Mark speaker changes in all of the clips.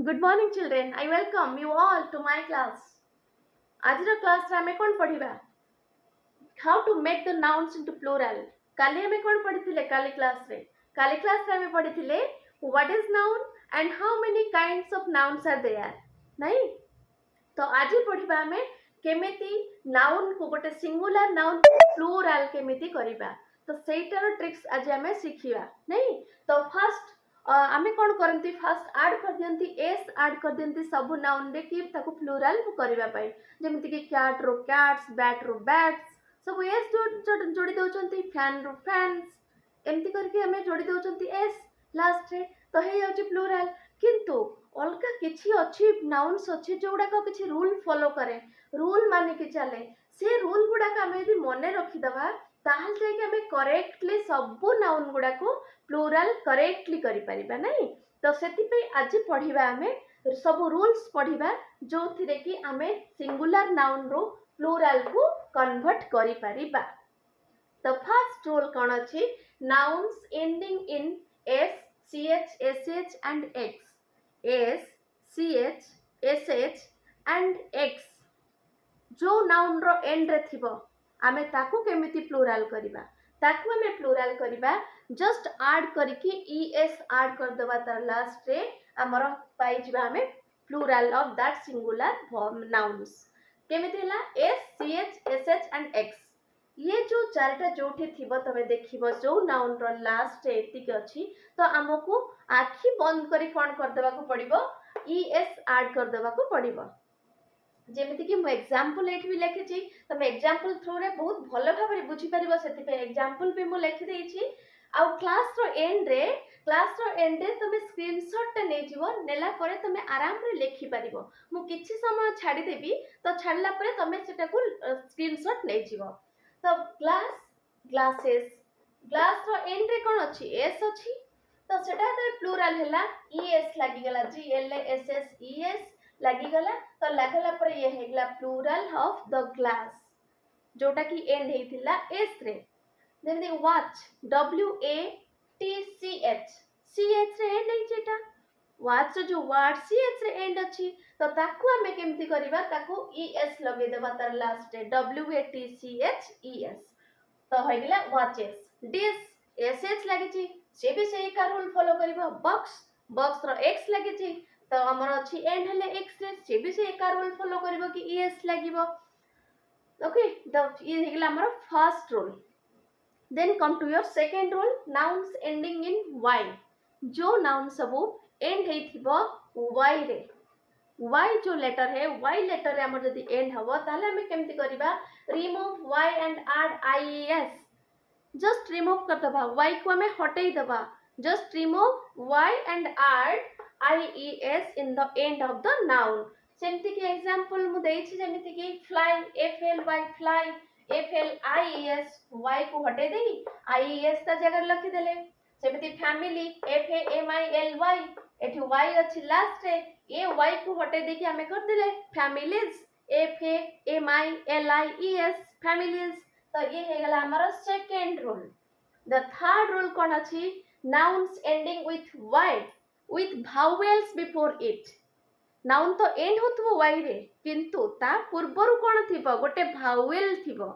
Speaker 1: Good morning, children. I welcome you all to my class. ଆଜିର କ୍ଲାସରେ ଆମେ କ'ଣ ପଢ଼ିବା? How to make the nouns into plural. କାଲି ଆମେ କ'ଣ ପଢ଼ିଥିଲେ କାଲି କ୍ଲାସରେ ଆମେ ପଢ଼ିଥିଲେ what is noun and how many kinds of nouns are there. ନାଇଁ? ତ ଆଜି ପଢ଼ିବା ଆମେ କେମିତି noun କୁ ଗୋଟେ singular noun plural କେମିତି କରିବା। ତ ସେଇଟାର ଟ୍ରିକ୍ସ ଆଜି ଆମେ ଶିଖିବା। ନାଇଁ? ତ ଫାର୍ଷ୍ଟ आमे कौन करती फास्ट आड कर दियंती एस आड कर दियंती सब नाउन रे कि ताको प्लूरल करबा पई जेमिति कि कैट रो कैट्स बैट रो बैट्स सब एस जोड़ी दउचंती फैन रो फैन्स एमती करके हमें जोड़ी दउचंती एस लास्ट रे तो हे जाउची प्लूरल किंतु अलगा किछि अछि नाउन्स अछि जोडा को किछि रूल फॉलो करे रूल माने कि चले से रूल गुडा का हमें यदि मने रखि दबा ताहल जाय कि हमें करेक्टली सब नाउन गुडा को प्लूरल करेक्टली करि परिबा नहीं तो सेति पे आज पढ़िबा हमें सब रूल्स पढ़िबा जो थिरे कि हमें सिंगुलर नाउन रो प्लूरल को कन्वर्ट करि परिबा। तो फर्स्ट रूल कोन अछि nouns ending in s ch sh and x s ch sh and x जो नाउन रो एंड रे थिबो आमे ताकू केमिति प्लूरल करिबा ताकू हमें प्लूरल करिबा जस्ट ऐड करके es ऐड कर दबा तार लास्ट रे हमर पाई जिबा हमें plural of that singular nouns केमिति हला s ch sh and x ये जो चारटा जोठी थिबो तमे देखिबो जो नाउन रो लास्ट रे एतिक अछि तो हमकु आखी बंद करी कोन कर देबा को पड़िबो es ऐड कर देबा को पड़िबो जेमिति कि मैं एग्जांपल एठी भी लिखि छी तमे एग्जांपल थ्रू रे बहुत भलो भाबरे बुझी परिबो सेति पे एग्जांपल भी मैं लिखि देई छी आ क्लास रो एंड रे तमे स्क्रीनशॉट टे नै जीवो नेला परे तमे आराम रे लिखि परिबो मु किछि समय छाडी देबी तो छाडला परे तमे सेटा को स्क्रीनशॉट नै जीवो तो ग्लासेस ग्लास रो एंड रे कोन अछि एस अछि तो सेटा तो प्लूरल हैला es लागि गला g l a s s e s लागि गला तो लागला पर ये हेगला प्लूरल ऑफ द ग्लास जोटा की एंड हेतिला s रे जेमि watch w a t c h ch रे एंड हे जेटा वॉच जो वर्ड ch रे एंड अछि तो ताकू हमें केमति करबा ताकू es लगे देबा तार लास्ट रे w a t c h e s तो होइगला वॉचेस डिश sh लागि छि से भी सही का रूल फॉलो करबा बॉक्स रो x लागि छि तो हमर अछि एंड हले x रे से भी से एका रूल फॉलो करबो कि es लागिबो ओके द ये हेगला हमर first rule then come to your second rule nouns ending in y जो नाउन सब एंड हेथिबो y रे y जो लेटर है y लेटर रे हमर जदी एंड हबो ताले हमें केमति करबा remove y and add ies just remove कर दबा y को हमें हटाई दबा just remove y and add ies in the end of the noun सेमति कि एग्जांपल मु देइ छी जेमिति कि fly fly fly flies y को हटे देई ies ता जगह लिखि देले सेमति फैमिली family एठी y अछि लास्ट रे ए y को हटे दे कि हमें कर देले families families families तो ये हे गला हमर second rule the third rule कोन अछि nouns ending with y with vowels before it noun तो एंड होतबो y रे किंतु ता पूर्वरु कोन थिबो गोटे भावेल थिबो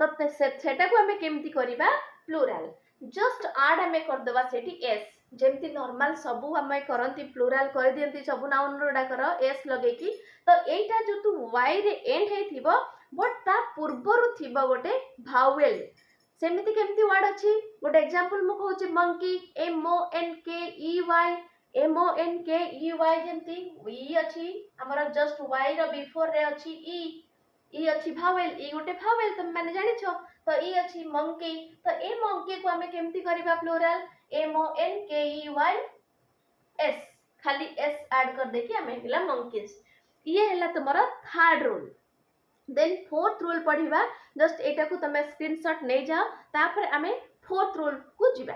Speaker 1: तो सेटा को हमें केमति करिबा प्लूरल जस्ट ऐड हमें कर देबा सेठी s जेमति नॉर्मल सबु हमें करंती प्लूरल कर दियंती सबु नाउन रोडा करो s लगे की तो एटा जो तू y रे एंड हे थिबो बट ता पूर्वरु थिबो गोटे भावेल सेमिति केमति वर्ड अछि गोटे एग्जांपल मु कहू छी मंकी monkey जेमति ई अछि हमर जस्ट y रो बिफोर रे अछि ई अछि भावेल ई गोटे भावेल तुम माने जानि छो तो ई अछि मंकी तो ए मंकी को हमें केमति करबा प्लूरल monkey s खाली s ऐड कर दे कि हमें हिला monkeys ये हला तुम्हारा third rule then fourth rule पढ़िबा जस्ट एटा को तमे स्क्रीनशॉट नै जाओ तापर हमें फोर्थ रूल को जिबा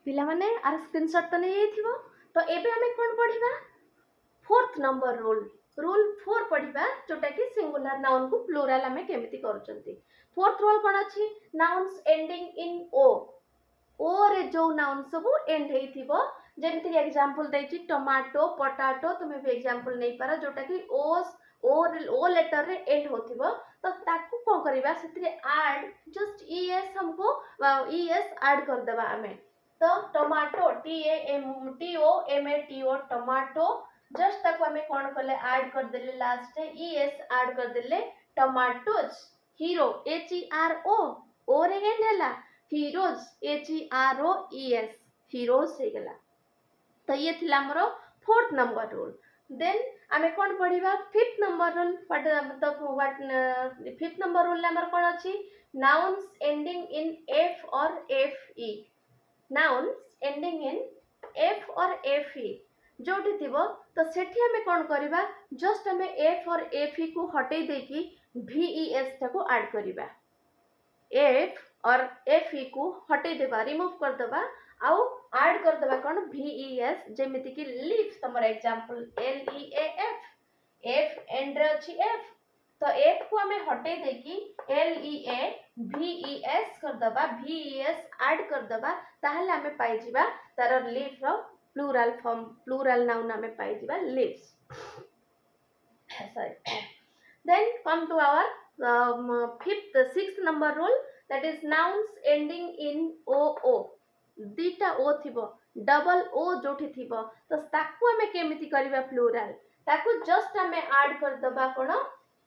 Speaker 1: पिला माने आर स्क्रीनशॉट त नै थिबो तो एबे हमें कोन पढ़िबा फोर्थ नंबर रूल 4 पढ़िबा जोटा कि सिंगुलर नाउन को प्लूरल हमें केमिति करचंती फोर्थ रूल कोन अछि नाउन्स एंडिंग इन o रे जो नाउन सब एंड हेइथिबो जेमति एग्जांपल देछि टमाटो पोटाटो तुमे भी एग्जांपल नै पारा जोटा कि ओ लेटर रे एंड होथिबो तो ताकू कोन करबा सेतरे ऐड जस्ट ईएस हमको ईएस ऐड कर देबा हमें तो टमाटो TOMATO टमाटो जस्ट ताकू हमें कोन करले ऐड कर देले लास्ट रे ईएस ऐड कर देले टमाटोज हीरो HERO ओ रे एंड हैला हीरोज HEROES हीरोज हे गला तो ये थिला हमरो फोर्थ नंबर रूल देन आमे कोन पढिबा fifth number rule fifth number rule हमर कोन अछि नाउन्स एंडिंग इन F और FE nouns ending in F और FE जोटी थिबो तो सेठी हमें कोन करबा जस्ट हमें F और FE को हटै देकी VES टाको ऐड करबा F और FE को हटै देबा रिमूव कर देबा आउ ऐड कर देबा कोन VES जेमिति कि लीफ तमर एग्जांपल LEAF F एंड रे अछि F तो F को हमें हटै देकी LEAVES कर देबा VES ऐड कर देबा ताहले हमें पाइ जिबा तार लीफ रो प्लूरल फॉर्म प्लूरल नाउन हमें पाइ जिबा leaves sorry then come to our sixth number rule that is nouns ending in OO दीटा ओ थिबो डबल ओ जोठी थिबो तो ताकू हमें केमिति करबा प्लूरल ताकू जस्ट हमें ऐड कर दबा कोन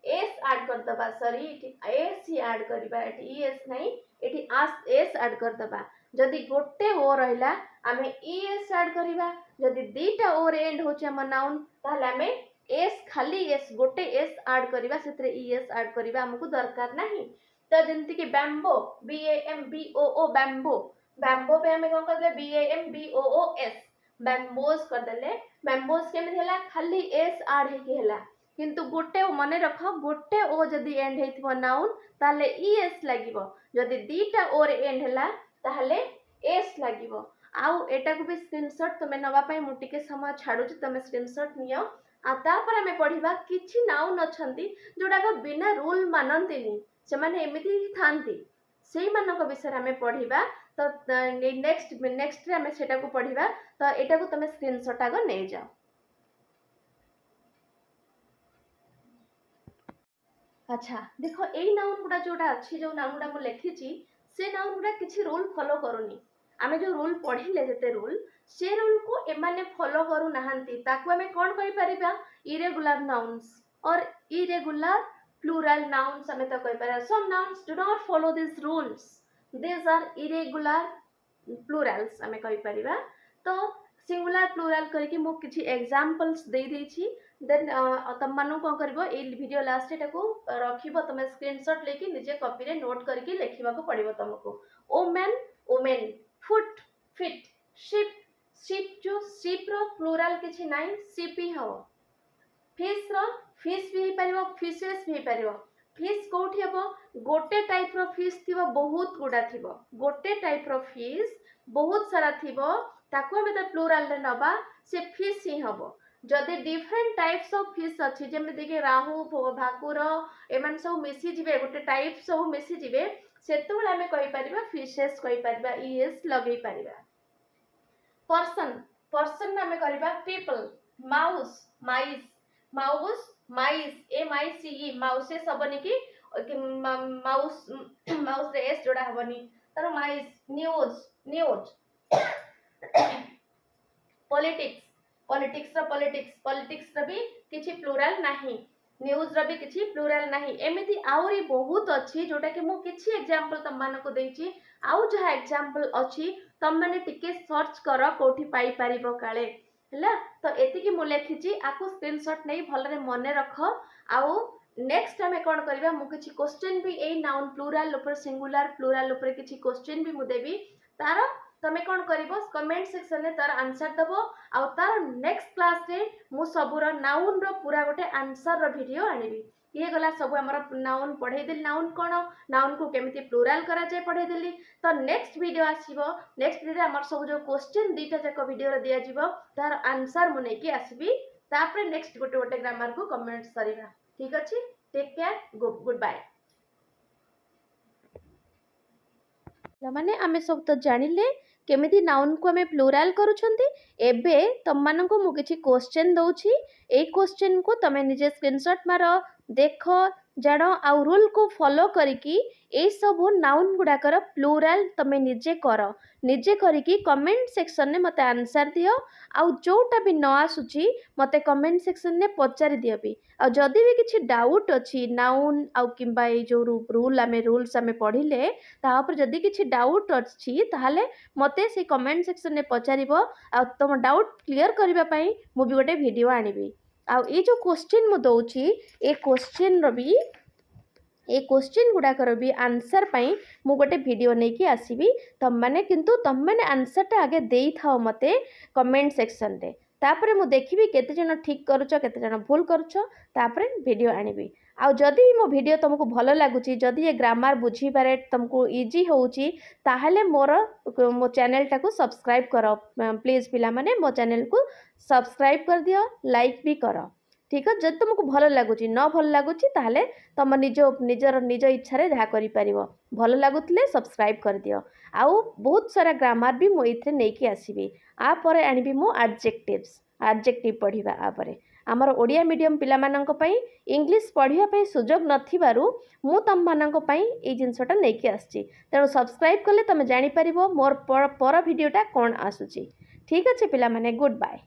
Speaker 1: एस ऐड कर दबा सॉरी एस ही ऐड करबा एटी एस नहीं एटी एस ऐड कर दबा जदि गोटे ओ रहला हमें एस ऐड करबा जदि दीटा ओ रे एंड होचे हम नाउन ताहले हमें एस खाली एस गोटे एस ऐड करबा सेतरे एस ऐड करबा हमकु दरकार नहीं तो जंती कि बैम्बो BAMBOO बैम्बो बैम्बो पे हमें कौन कर दे BAMBOOS बैम्बोस कर देले बैम्बोस केमिति हला खाली एस ऐड हे कि हला किंतु गोटे मने रख गोटे ओ जदि एंड हेथिबो नाउन ताले एस लागिबो जदि दीटा ओ रे एंड हला ताले एस लागिबो आउ एटा को भी स्क्रीनशॉट तमे नवा पई मु टिके समय छाडुची तमे स्क्रीनशॉट नियो आ तापर हमें पढिबा किछि नाउन अछंती जोडा को बिना रूल मानंतिनी से माने एमिति थांती सेही मानक विषय हमें पढिबा तो नेक्स्ट रे हमें सेटा को पढिबा तो एटा को तमे स्क्रीनशॉट आगो नै जाओ अच्छा देखो एई नाउन गुडा जोडा अछि जो नाउन गुडा को लेखिची से नाउन गुडा किछि रूल फॉलो करूनी आमे जो रूल पढिले जते रूल से रूल को एमाने फॉलो करू नाहंती ताकू हमें कोन कहि परिबा इरेगुलर नाउन्स और इरेगुलर प्लूरल नाउन्स हमें तो कहि पारा some nouns do not follow this rules these are irregular plurals हमें कहि परिबा तो सिंगुलर प्लूरल करके मु किछि एग्जांपल्स दे देछि देन तम मानु कोन करबो ए वीडियो लास्ट एटा को रखिबो तमे स्क्रीनशॉट लेके निजे कॉपी रे नोट करके लिखिबा को पड़िबो तुमको woman women foot feet sheep sheep जो शिप रो प्लूरल किछि नाही शिप ही हो फिश रो फिश भी परिबो फिशेस भी परिबो फिश कोठी हबो गोटे टाइप रो फिश थिबो बहुत गुडा थिबो गोटे टाइप रो फिश बहुत सारा थिबो ताको हम त प्लूरल रे नबा से फिश ही हबो जदि डिफरेंट टाइप्स ऑफ फिश अछि जेमे देखि राहु भाकुर एमन सब मिसी जिवे गोटे टाइप सब मिसी जिवे सेतुल हमें कहि परिबा फिशेस कहि परिबा ईएस लगै परिबा पर्सन पर्सन हमें करबा people mouse mice mouse mice MICE mouses हबनी कि माउस माउस रे एस जोड़ा हबनी तर mice news news politics politics रो भी किछि प्लूरल नाही न्यूज रो भी किछि प्लूरल नाही एमिति आउरी बहुत अछि जोटा कि मु किछि एग्जांपल तम माने को देछि आउ जहा एग्जांपल अछि तम माने टिके सर्च करो कोठी पाई परिबो काले हला तो एति कि मु लेखिछि आकु स्क्रीनशॉट नै भलरे मने रख आउ नेक्स्ट हमें कोन करबा मु किछि क्वेश्चन भी ए नाउन प्लूरल ऊपर सिंगुलर प्लूरल ऊपर किछि क्वेश्चन भी मु देबी तार तमे कोन करिवो कमेंट सेक्शन रे तार आंसर दबो आ तार नेक्स्ट क्लास रे मु सबुर नाउन रो पूरा गोटे आंसर रो वीडियो आनिबी ये गला सब हमर नाउन पढै देली नाउन कोन नाउन को केमिति प्लूरल करा जाय पढै देली तो नेक्स्ट वीडियो आसीबो नेक्स्ट वीडियो हमर सब जो क्वेश्चन दीटा जाक वीडियो रे दिया जिवो तार आंसर मु नै कि आसीबी तापर नेक्स्ट गोटे गोटे ग्रामर को कमेंट करिबा ठीक अछि टेक केयर गुड बाय ମାନେ ଆମେ ସବୁ ତ ଜାଣିଲେ କେମିତି ନାଉନ୍କୁ ଆମେ ପ୍ଲୁରାଲ୍ କରୁଛନ୍ତି। ଏବେ ତମମାନଙ୍କୁ ମୁଁ କିଛି କ୍ୱେଶ୍ଚନ୍ ଦେଉଛି, ଏଇ କ୍ୱେଶ୍ଚନ୍କୁ ତମେ ନିଜେ ସ୍କ୍ରିନଶଟ୍ ମାର, ଦେଖ, ଜାଣ ଆଉ ରୁଲ୍କୁ ଫଲୋ କରିକି ଏଇସବୁ ନାଉନ୍ ଗୁଡ଼ାକର ପ୍ଲୁରାଲ୍ ତମେ ନିଜେ କର। ନିଜେ କରିକି କମେଣ୍ଟ ସେକ୍ସନ୍ରେ ମୋତେ ଆନ୍ସର୍ ଦିଅ। ଆଉ ଯେଉଁଟା ବି ନ ଆସୁଛି ମୋତେ କମେଣ୍ଟ ସେକ୍ସନ୍ରେ ପଚାରି ଦିଅ ବି। ଆଉ ଯଦି ବି କିଛି ଡାଉଟ୍ ଅଛି ନାଉନ୍ ଆଉ କିମ୍ବା ଏଇ ଯେଉଁ ରୁଲ୍ସ ଆମେ ପଢ଼ିଲେ ତା ଉପରେ ଯଦି କିଛି ଡାଉଟ୍ ଅଛି ତାହେଲେ ମୋତେ ସେଇ କମେଣ୍ଟ ସେକ୍ସନ୍ରେ ପଚାରିବ। ଆଉ ତୁମ ଡାଉଟ୍ କ୍ଲିୟର୍ କରିବା ପାଇଁ ମୁଁ ବି ଗୋଟେ ଭିଡ଼ିଓ ଆଣିବି। ଆଉ ଏଇ ଯେଉଁ କ୍ୱେଶ୍ଚିନ୍ ମୁଁ ଦେଉଛି ଏ କ୍ୱେଶ୍ଚିନ୍ ଗୁଡ଼ାକର ବି ଆନ୍ସର୍ ପାଇଁ ମୁଁ ଗୋଟେ ଭିଡ଼ିଓ ନେଇକି ଆସିବି। ତମମାନେ ଆନ୍ସର୍ଟା ଆଗେ ଦେଇଥାଅ ମୋତେ କମେଣ୍ଟ ସେକ୍ସନ୍ରେ। ତାପରେ ମୁଁ ଦେଖିବି କେତେଜଣ ଠିକ୍ କରୁଛ, କେତେଜଣ ଭୁଲ କରୁଛ, ତାପରେ ଭିଡ଼ିଓ ଆଣିବି। ଆଉ ଯଦି ମୋ ଭିଡ଼ିଓ ତୁମକୁ ଭଲ ଲାଗୁଛି, ଯଦି ଏ ଗ୍ରାମାର ବୁଝିବାରେ ତୁମକୁ ଇଜି ହେଉଛି, ତାହେଲେ ମୋ ଚ୍ୟାନେଲଟାକୁ ସବସ୍କ୍ରାଇବ୍ କର। ପ୍ଲିଜ୍ ପିଲାମାନେ ମୋ ଚ୍ୟାନେଲକୁ ସବସ୍କ୍ରାଇବ୍ କରିଦିଅ, ଲାଇକ୍ ବି କର। ଠିକ୍ ଅଛି। ଯଦି ତୁମକୁ ଭଲ ଲାଗୁଛି, ନ ଭଲ ଲାଗୁଛି ତାହେଲେ ତୁମ ନିଜ ଇଚ୍ଛାରେ ଯାହା କରିପାରିବ। ଭଲ ଲାଗୁଥିଲେ ସବସ୍କ୍ରାଇବ୍ କରିଦିଅ। ଆଉ ବହୁତ ସାରା ଗ୍ରାମାର ବି ମୁଁ ଏଇଥିରେ ନେଇକି ଆସିବି। ପରେ ଆଣିବି ମୁଁ ଆଡଜେକ୍ଟିଭ୍ ପଢ଼ିବା। ପରେ ଆମର ଓଡ଼ିଆ ମିଡ଼ିୟମ୍ ପିଲାମାନଙ୍କ ପାଇଁ ଇଂଲିଶ ପଢ଼ିବା ପାଇଁ ସୁଯୋଗ ନଥିବାରୁ ମୁଁ ତୁମମାନଙ୍କ ପାଇଁ ଏଇ ଜିନିଷଟା ନେଇକି ଆସିଛି। ତେଣୁ ସବସ୍କ୍ରାଇବ୍ କଲେ ତୁମେ ଜାଣିପାରିବ ମୋର ପର ଭିଡ଼ିଓଟା କ'ଣ ଆସୁଛି। ଠିକ୍ ଅଛି ପିଲାମାନେ, ଗୁଡ୍ ବାଏ।